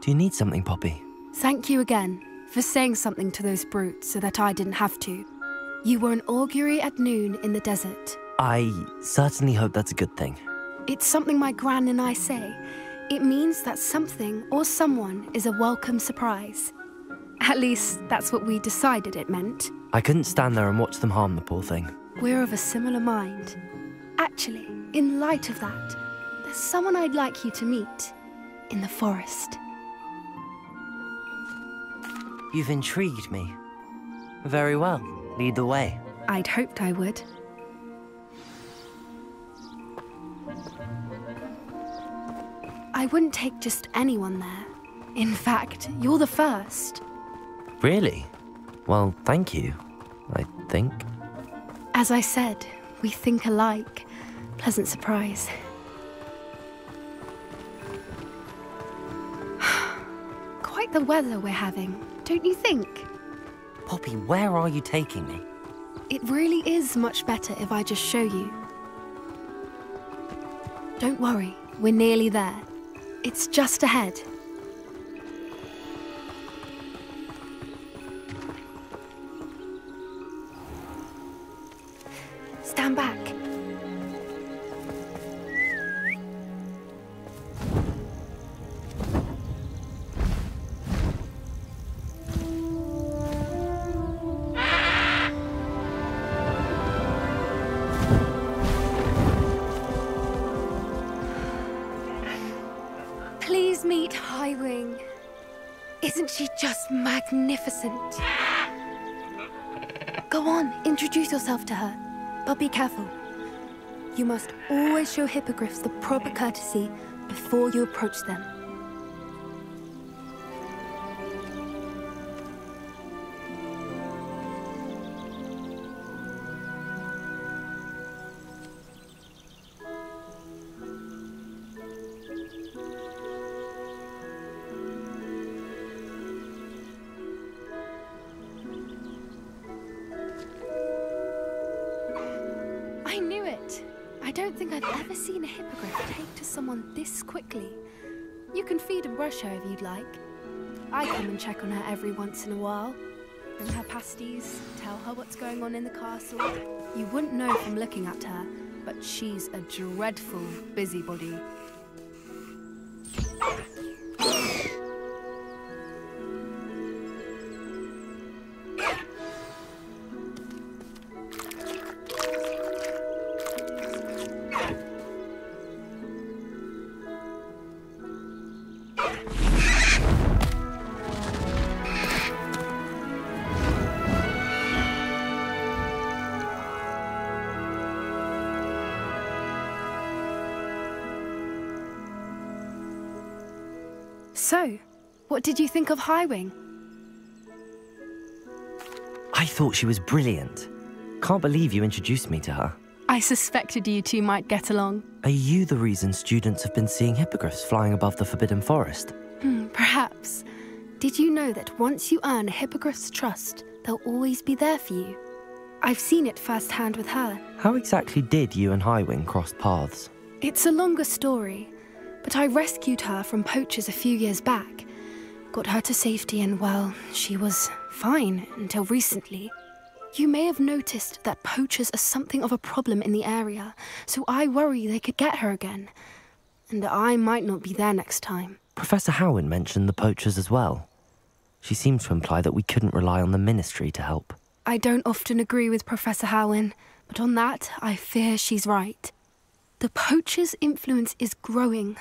Do you need something, Poppy? Thank you again for saying something to those brutes so that I didn't have to. You were an augury at noon in the desert. I certainly hope that's a good thing. It's something my gran and I say. It means that something or someone is a welcome surprise. At least, that's what we decided it meant. I couldn't stand there and watch them harm the poor thing. We're of a similar mind. Actually, in light of that, there's someone I'd like you to meet in the forest. You've intrigued me. Very well. Lead the way. I'd hoped I would. I wouldn't take just anyone there. In fact, you're the first. Really? Well, thank you, I think. As I said, we think alike. Pleasant surprise. Quite the weather we're having, don't you think? Poppy, where are you taking me? It really is much better if I just show you. Don't worry, we're nearly there. It's just ahead. Stand back. Please meet Highwing. Isn't she just magnificent? Go on, introduce yourself to her. But be careful. You must always show hippogriffs the proper courtesy before you approach them. I knew it. I don't think I've ever seen a hippogriff take to someone this quickly. You can feed and brush her if you'd like. I come and check on her every once in a while. Bring her pasties, tell her what's going on in the castle. You wouldn't know from looking at her, but she's a dreadful busybody. So, what did you think of Highwing? I thought she was brilliant. Can't believe you introduced me to her. I suspected you two might get along. Are you the reason students have been seeing hippogriffs flying above the Forbidden Forest? Perhaps. Did you know that once you earn a hippogriff's trust, they'll always be there for you? I've seen it firsthand with her. How exactly did you and Highwing cross paths? It's a longer story, but I rescued her from poachers a few years back. Got her to safety and, well, she was fine until recently. You may have noticed that poachers are something of a problem in the area, so I worry they could get her again. And I might not be there next time. Professor Howin mentioned the poachers as well. She seemed to imply that we couldn't rely on the ministry to help. I don't often agree with Professor Howin, but on that, I fear she's right. The poachers' influence is growing.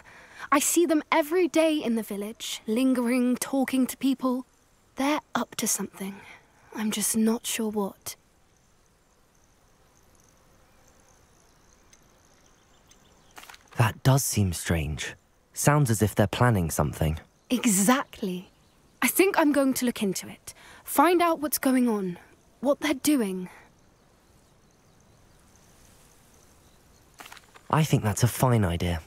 I see them every day in the village, lingering, talking to people. They're up to something. I'm just not sure what. That does seem strange. Sounds as if they're planning something. Exactly. I think I'm going to look into it. Find out what's going on, what they're doing. I think that's a fine idea.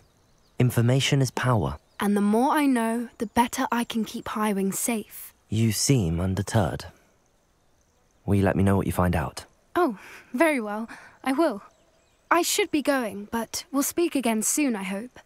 Information is power. And the more I know, the better I can keep Highwing safe. You seem undeterred. Will you let me know what you find out? Oh, very well. I will. I should be going, but we'll speak again soon, I hope.